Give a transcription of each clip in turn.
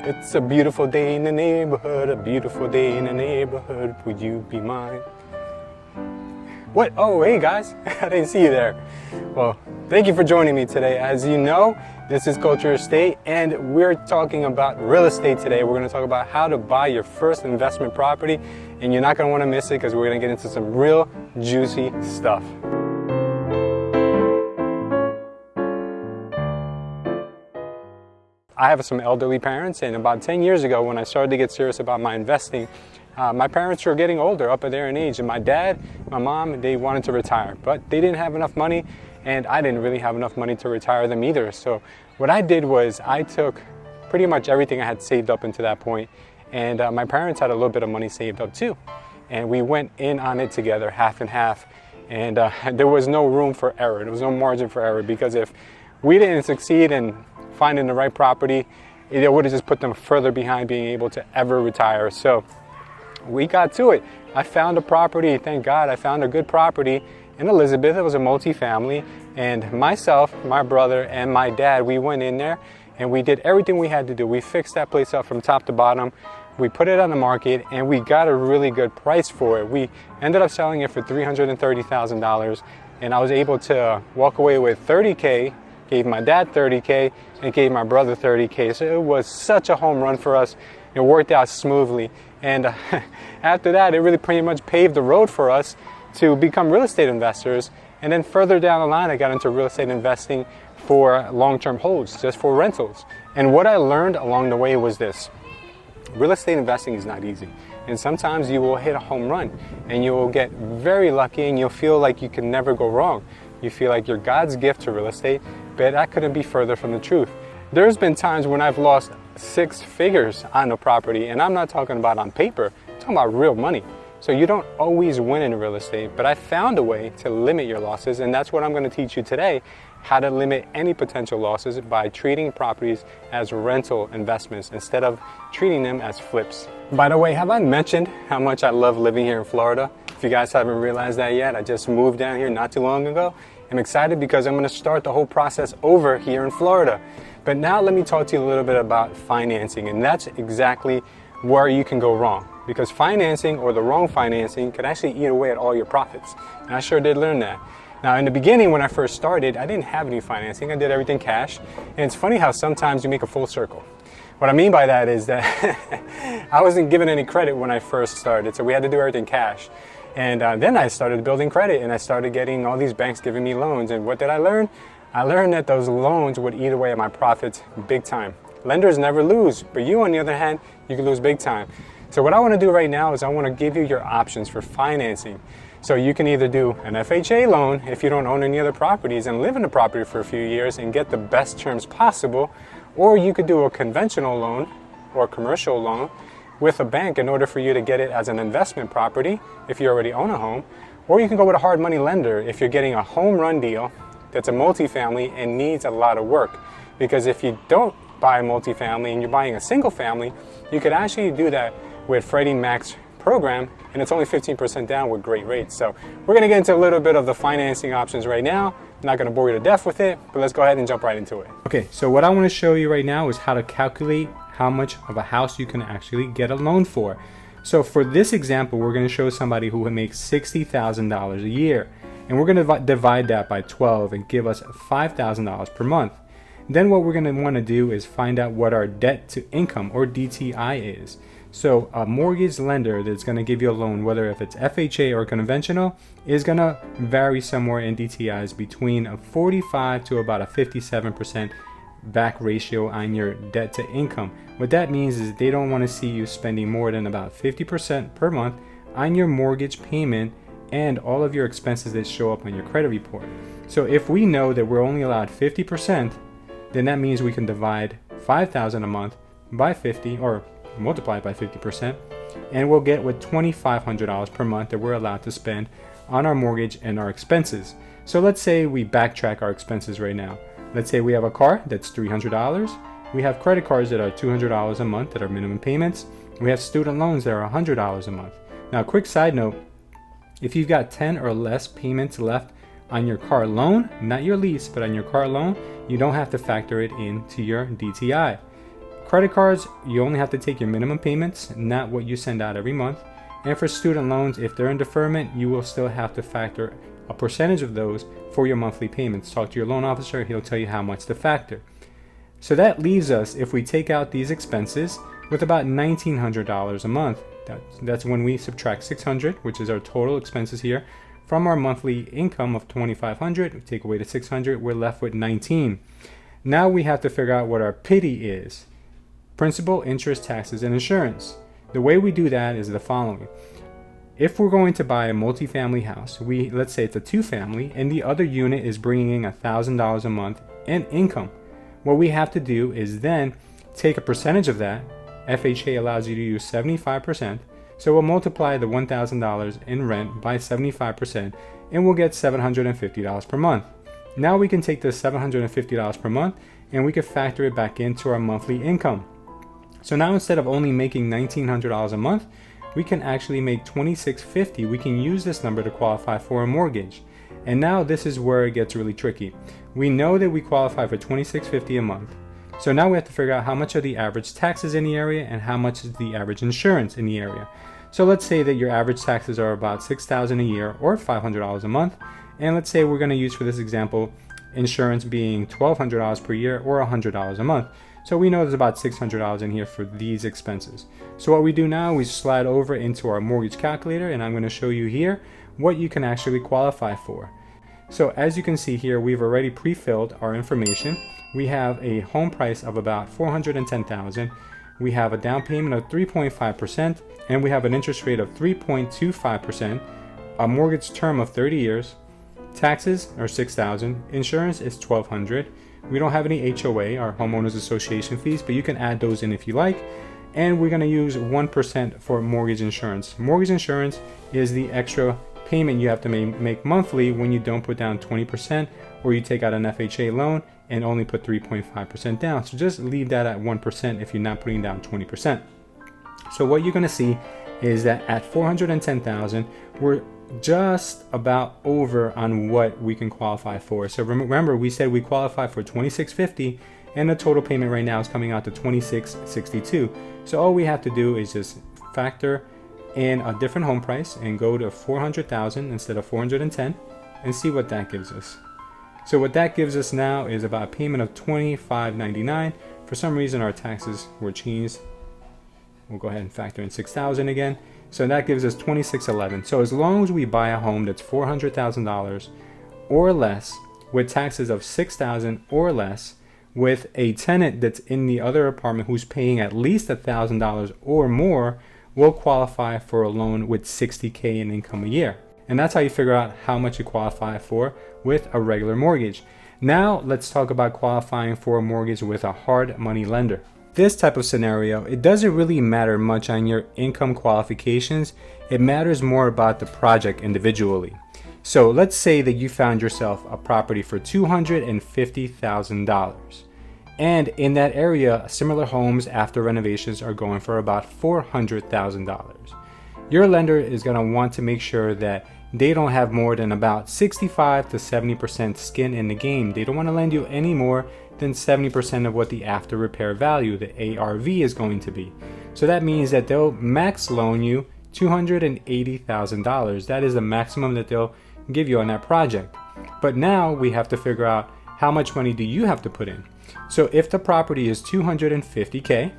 It's a beautiful day in the neighborhood, a beautiful day in the neighborhood. Would you be mine? What? Oh, hey guys, I didn't see you there. Well, thank you for joining me today. As you know, this is Culture Estate, and we're talking about real estate today. We're going to talk about how to buy your first investment property, and you're not going to want to miss it because we're going to get into some real juicy stuff. I have some elderly parents, and about 10 years ago when I started to get serious about my investing, my parents were getting older, up there in age, and my dad, my mom, they wanted to retire, but they didn't have enough money, and I didn't really have enough money to retire them either. So what I did was I took pretty much everything I had saved up until that point, and my parents had a little bit of money saved up too, and we went in on it together, half and half, and there was no room for error. There was no margin for error, because if we didn't succeed in finding the right property, it would have just put them further behind being able to ever retire. So we got to it. I found a property, thank God I found a good property in Elizabeth. It was a multi-family, and myself, my brother, and my dad, we went in there and we did everything we had to do. We fixed that place up from top to bottom. We put it on the market and we got a really good price for it. We ended up selling it for $330,000, and I was able to walk away with $30K, gave my dad $30K, and gave my brother $30K. So it was such a home run for us. It worked out smoothly. And after that, it really pretty much paved the road for us to become real estate investors. And then further down the line, I got into real estate investing for long-term holds, just for rentals. And what I learned along the way was this: real estate investing is not easy. And sometimes you will hit a home run and you will get very lucky and you'll feel like you can never go wrong. You feel like you're God's gift to real estate, but that couldn't be further from the truth. There's been times when I've lost 6 figures on a property, and I'm not talking about on paper, I'm talking about real money. So you don't always win in real estate, but I found a way to limit your losses, and that's what I'm going to teach you today: how to limit any potential losses by treating properties as rental investments instead of treating them as flips. By the way, have I mentioned how much I love living here in Florida? If you guys haven't realized that yet, I just moved down here not too long ago. I'm excited because I'm going to start the whole process over here in Florida. But now let me talk to you a little bit about financing, and that's exactly where you can go wrong, because financing, or the wrong financing, could actually eat away at all your profits. And I sure did learn that. Now, in the beginning, when I first started, I didn't have any financing. I did everything cash. And it's funny how sometimes you make a full circle. What I mean by that is that I wasn't given any credit when I first started, so we had to do everything cash. And then I started building credit, and I started getting all these banks giving me loans. And what did I learn? I learned that those loans would eat away at my profits big time. Lenders never lose, but you, on the other hand, you can lose big time. So what I want to do right now is I want to give you your options for financing. So you can either do an FHA loan if you don't own any other properties and live in the property for a few years and get the best terms possible, or you could do a conventional loan or commercial loan with a bank in order for you to get it as an investment property if you already own a home, or you can go with a hard money lender if you're getting a home run deal that's a multifamily and needs a lot of work. Because if you don't buy a multifamily and you're buying a single family, you could actually do that with Freddie Mac's program, and it's only 15% down with great rates. So we're going to get into a little bit of the financing options right now. I'm not going to bore you to death with it, but let's go ahead and jump right into it. Okay, so what I want to show you right now is how to calculate how much of a house you can actually get a loan for. So for this example, we're going to show somebody who makes $60,000 a year, and we're going to divide that by 12 and give us $5,000 per month. Then what we're going to want to do is find out what our debt to income, or DTI, is. So a mortgage lender that's going to give you a loan, whether if it's FHA or conventional, is going to vary somewhere in DTIs between a 45 to about a 57% back ratio on your debt to income. What that means is they don't want to see you spending more than about 50% per month on your mortgage payment and all of your expenses that show up on your credit report. So if we know that we're only allowed 50%, then that means we can divide $5,000 a month by 50, or multiply it by 50%, and we'll get with $2,500 per month that we're allowed to spend on our mortgage and our expenses. So let's say we backtrack our expenses right now. Let's say we have a car that's $300. We have credit cards that are $200 a month that are minimum payments. We have student loans that are $100 a month. Now, quick side note, if you've got 10 or less payments left on your car loan, not your lease, but on your car loan, you don't have to factor it into your DTI. Credit cards, you only have to take your minimum payments, not what you send out every month. And for student loans, if they're in deferment, you will still have to factor a percentage of those for your monthly payments. Talk to your loan officer, he'll tell you how much to factor. So that leaves us, if we take out these expenses, with about $1,900 a month. That's when we subtract $600, which is our total expenses here, from our monthly income of $2,500. We take away the $600, we're left with $19. Now we have to figure out what our PITI is: principal, interest, taxes, and insurance. The way we do that is the following. If we're going to buy a multifamily house, let's say it's a 2-family, and the other unit is bringing in $1,000 a month in income. What we have to do is then take a percentage of that. FHA allows you to use 75%, so we'll multiply the $1,000 in rent by 75%, and we'll get $750 per month. Now we can take this $750 per month and we can factor it back into our monthly income. So now instead of only making $1,900 a month, we can actually make $2,650. We can use this number to qualify for a mortgage. And now this is where it gets really tricky. We know that we qualify for $2,650 a month. So now we have to figure out how much are the average taxes in the area and how much is the average insurance in the area. So let's say that your average taxes are about $6,000 a year or $500 a month. And let's say we're going to use, for this example, insurance being $1,200 per year or $100 a month. So we know there's about $600 in here for these expenses. So what we do now, we slide over into our mortgage calculator, and I'm going to show you here what you can actually qualify for. So as you can see here, we've already pre-filled our information. We have a home price of about $410,000. We have a down payment of 3.5%, and we have an interest rate of 3.25%, a mortgage term of 30 years. Taxes are $6,000. Insurance is $1,200. We don't have any HOA, our homeowners association fees, but you can add those in if you like. And we're going to use 1% for mortgage insurance. Mortgage insurance is the extra payment you have to make monthly when you don't put down 20%, or you take out an FHA loan and only put 3.5% down. So just leave that at 1% if you're not putting down 20%. So what you're going to see is that at $410,000, we're just about over on what we can qualify for. So remember, we said we qualify for $2,650, and the total payment right now is coming out to $2,662. So all we have to do is just factor in a different home price and go to $400,000 instead of $410 and see what that gives us. So what that gives us now is about a payment of $2,599. For some reason our taxes were changed. We'll go ahead and factor in $6,000 again. So that gives us $2,611. So as long as we buy a home that's $400,000 or less, with taxes of $6,000 or less, with a tenant that's in the other apartment who's paying at least $1,000 or more, we'll qualify for a loan with $60K in income a year. And that's how you figure out how much you qualify for with a regular mortgage. Now let's talk about qualifying for a mortgage with a hard money lender. This type of scenario, it doesn't really matter much on your income qualifications. It matters more about the project individually. So let's say that you found yourself a property for $250,000. And in that area, similar homes after renovations are going for about $400,000. Your lender is going to want to make sure that they don't have more than about 65 to 70% skin in the game. They don't want to lend you any more than 70% of what the after repair value, the ARV, is going to be. So that means that they'll max loan you $280,000. That is the maximum that they'll give you on that project. But now we have to figure out how much money do you have to put in. So if the property is $250K,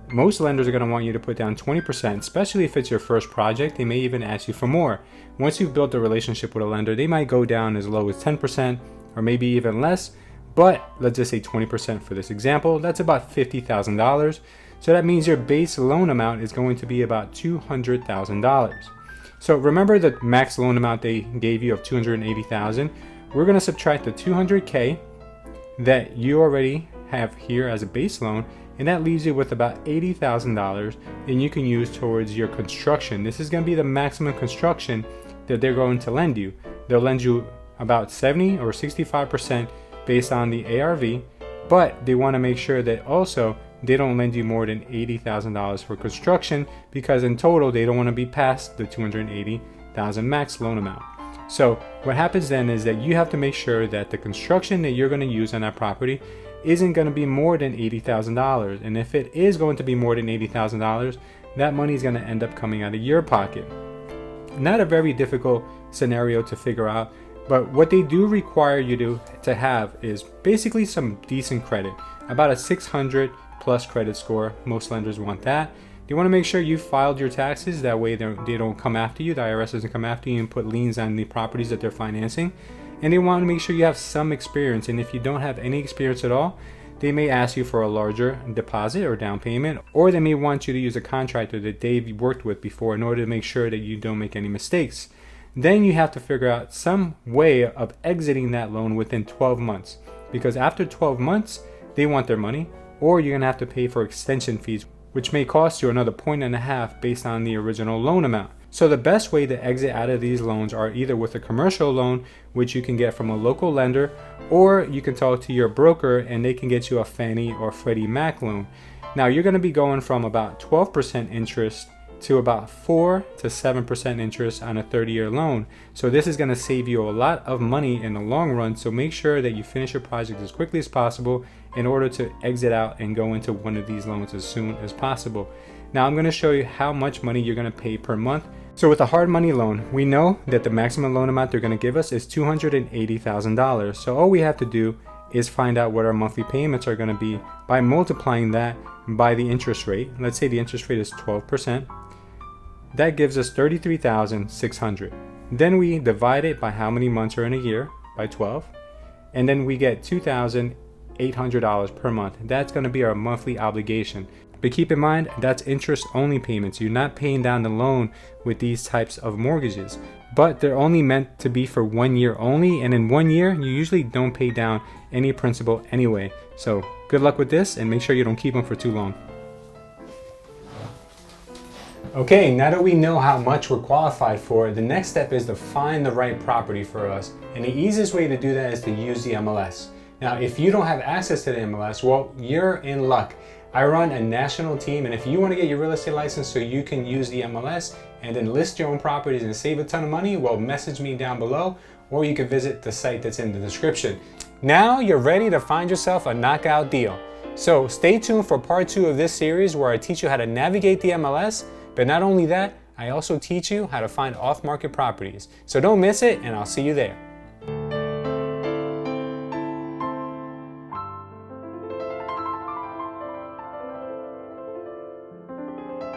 most lenders are going to want you to put down 20%, especially if it's your first project. They may even ask you for more. Once you've built a relationship with a lender, they might go down as low as 10% or maybe even less. But let's just say 20% for this example. That's about $50,000. So that means your base loan amount is going to be about $200,000. So remember the max loan amount they gave you of $280,000. We're going to subtract the $200K that you already have here as a base loan, and that leaves you with about $80,000, and you can use towards your construction. This is going to be the maximum construction that they're going to lend you. They'll lend you about 70 or 65% based on the ARV, but they want to make sure that also they don't lend you more than $80,000 for construction, because in total they don't want to be past the $280,000 max loan amount. So what happens then is that you have to make sure that the construction that you're going to use on that property isn't going to be more than $80,000. And if it is going to be more than $80,000, that money is going to end up coming out of your pocket. Not a very difficult scenario to figure out, but what they do require you to have is basically some decent credit, about a 600 plus credit score. Most lenders want that. You want to make sure you filed your taxes, that way they don't come after you, the IRS doesn't come after you and put liens on the properties that they're financing. And they want to make sure you have some experience, and if you don't have any experience at all, they may ask you for a larger deposit or down payment, or they may want you to use a contractor that they've worked with before in order to make sure that you don't make any mistakes. Then you have to figure out some way of exiting that loan within 12 months, because after 12 months, they want their money, or you're going to have to pay for extension fees, which may cost you another 1.5 based on the original loan amount. So the best way to exit out of these loans are either with a commercial loan, which you can get from a local lender, or you can talk to your broker and they can get you a Fannie or Freddie Mac loan. Now you're going to be going from about 12% interest to about 4 to 7% interest on a 30-year loan. So this is going to save you a lot of money in the long run. So make sure that you finish your project as quickly as possible in order to exit out and go into one of these loans as soon as possible. Now I'm going to show you how much money you're going to pay per month. So with a hard money loan, we know that the maximum loan amount they're going to give us is $280,000. So all we have to do is find out what our monthly payments are going to be by multiplying that by the interest rate. Let's say the interest rate is 12%. That gives us $33,600. Then we divide it by how many months are in a year, by 12, and then we get $2,800 per month. That's going to be our monthly obligation. But keep in mind, that's interest only payments. You're not paying down the loan with these types of mortgages, but they're only meant to be for 1 year only. And in 1 year, you usually don't pay down any principal anyway. So good luck with this, and make sure you don't keep them for too long. Okay, now that we know how much we're qualified for, the next step is to find the right property for us. And the easiest way to do that is to use the MLS. Now, if you don't have access to the MLS, well, you're in luck. I run a national team, and if you want to get your real estate license so you can use the MLS and then list your own properties and save a ton of money, well, message me down below, or you can visit the site that's in the description. Now you're ready to find yourself a knockout deal. So stay tuned for part 2 of this series where I teach you how to navigate the MLS, but not only that, I also teach you how to find off-market properties. So don't miss it, and I'll see you there.